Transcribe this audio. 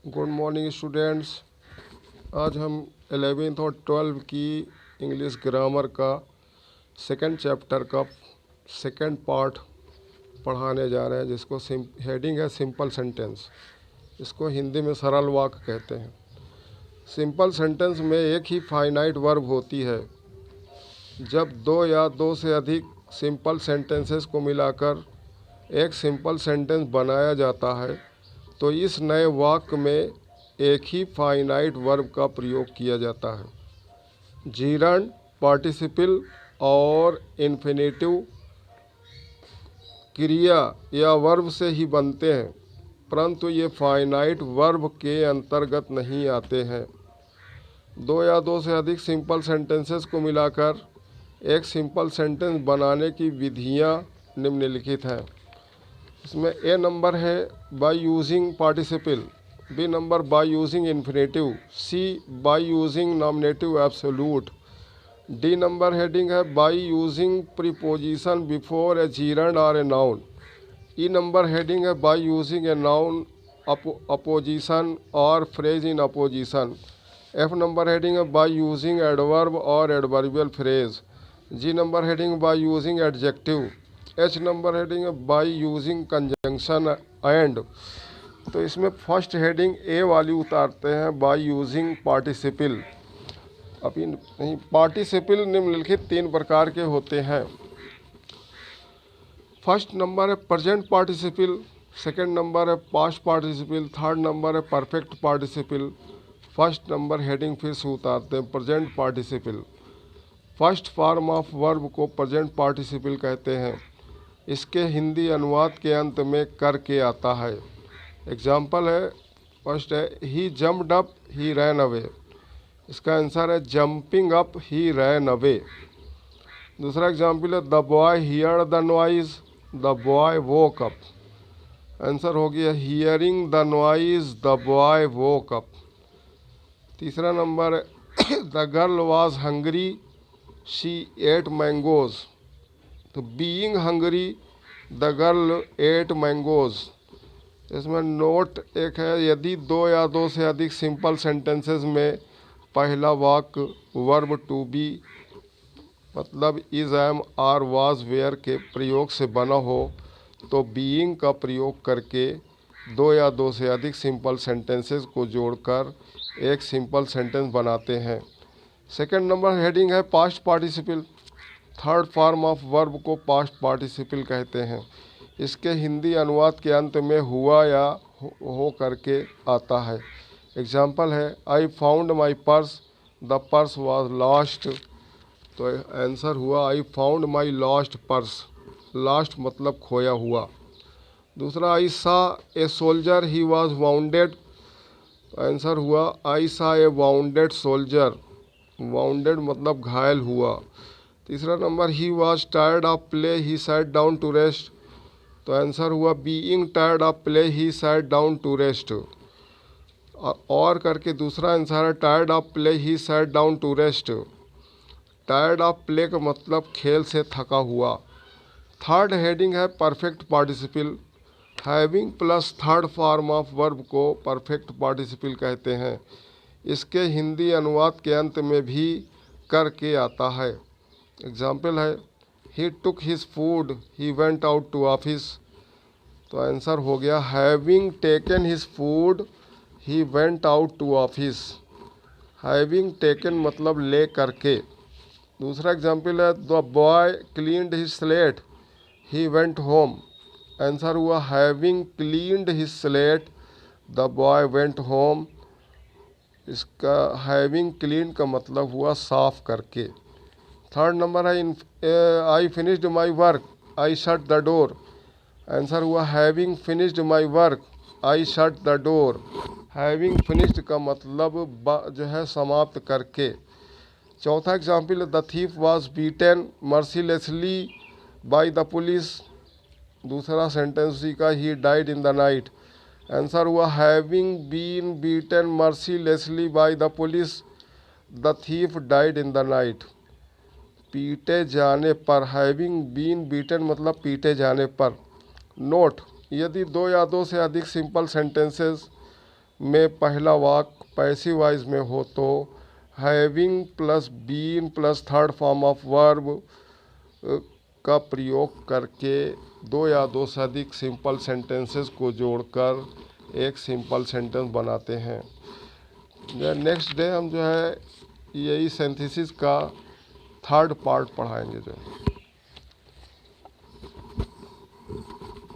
Good morning students. आज हम 11th और 12th की इंग्लिश ग्रामर का सेकंड चैप्टर का सेकंड पार्ट पढ़ाने जा रहे हैं, जिसको हेडिंग है सिंपल सेंटेंस। इसको हिंदी में सरल वाक्य कहते हैं। सिंपल सेंटेंस में एक ही फाइनाइट वर्ब होती है। जब दो या दो से अधिक सिंपल सेंटेंसेस को मिलाकर एक सिंपल सेंटेंस बनाया जाता है तो इस नए वाक्य में एक ही फाइनाइट वर्ब का प्रयोग किया जाता है। जीरंड, पार्टिसिपल और इन्फिनेटिव क्रिया या वर्ब से ही बनते हैं, परंतु ये फाइनाइट वर्ब के अंतर्गत नहीं आते हैं। दो या दो से अधिक सिंपल सेंटेंसेस को मिलाकर एक सिंपल सेंटेंस बनाने की विधियाँ निम्नलिखित हैं। इसमें ए नंबर है by using participle, B number by using infinitive, C by using nominative absolute, D number heading है by using preposition before a gerund और a noun, E number heading है by using a noun apposition और phrase in apposition, F number heading है by using adverb और adverbial phrase, G number heading by using adjective, H number heading है by using conjunction and. तो इसमें first heading ए वाली उतारते हैं bye using participle. अभी नहीं, पार्टिसिपल निम्नलिखित तीन प्रकार के होते हैं। फर्स्ट नंबर है प्रेजेंट पार्टिसिपल, सेकंड नंबर है पास्ट पार्टिसिपल, थर्ड नंबर है perfect participle. First number heading फिर से उतारते हैं present participle. First form of verb को प्रेजेंट पार्टिसिपल कहते हैं। इसके हिंदी अनुवाद के अंत में करके आता है। एग्जाम्पल है, फर्स्ट है he jumped up he ran away. इसका आंसर है jumping up he ran away. दूसरा एग्जाम्पल है the boy hear the noise, the boy woke up. Answer हो गया hearing the noise, the boy woke up. तीसरा number है the girl was hungry she ate mangoes. तो being hungry the girl ate mangoes. इसमें note एक है, यदि दो या दो से अधिक सिंपल सेंटेंसेस में पहला वाक्य वर्ब टू बी मतलब is, am, are, was, were के प्रयोग से बना हो तो बीइंग का प्रयोग करके दो या दो से अधिक सिंपल सेंटेंसेस को जोड़कर एक सिंपल सेंटेंस बनाते हैं। सेकंड नंबर हेडिंग है past participle. Third form of verb को पास्ट पार्टिसिपल कहते हैं। इसके हिंदी अनुवाद के अंत में हुआ या हो करके आता है। एग्जाम्पल है I found my purse, the purse was lost. तो आंसर हुआ I found my lost purse. Lost मतलब खोया हुआ। दूसरा आई सा a soldier he was bounded. Answer हुआ आई सा ए वाउंडेड सोल्जर। वाउंडेड मतलब घायल हुआ। तीसरा नंबर he was tired of play he sat down to rest. तो आंसर हुआ being tired of play he sat down to rest. और करके दूसरा आंसर है tired of play he sat down to rest. Tired of play का मतलब खेल से थका हुआ। थर्ड हेडिंग है perfect participle. Having plus third form of verb को परफेक्ट पार्टिसिपल कहते हैं। इसके हिंदी अनुवाद के अंत में भी करके आता है। एग्जाम्पल है he took his food he went out to office. तो आंसर हो गया having taken his food he went out to office. Having taken मतलब ले करके। दूसरा एग्जाम्पल है the boy cleaned his slate he went home. Answer हुआ having cleaned his slate the boy went home. इसका हैविंग क्लीन का मतलब हुआ साफ करके। थर्ड नंबर है I finished my work I shut the door. Answer हुआ having finished my work I shut the door. Having finished का मतलब जो है समाप्त करके। चौथा example the thief was beaten mercilessly by the police. दूसरा सेंटेंस उसी का ही died in the night. Answer हुआ having been beaten mercilessly by the police the thief died in the night. पीटे जाने पर, हैविंग बीन बीटन मतलब पीटे जाने पर। नोट, यदि दो या दो से अधिक सिंपल सेंटेंसेस में पहला वाक्य पैसिव वॉइस में हो तो having plus been plus third form of verb का प्रयोग करके दो या दो से अधिक सिंपल सेंटेंसेस को जोड़कर एक सिंपल सेंटेंस बनाते हैं। नेक्स्ट डे हम जो है यही सिंथेसिस का थर्ड पार्ट पढ़ाएंगे जो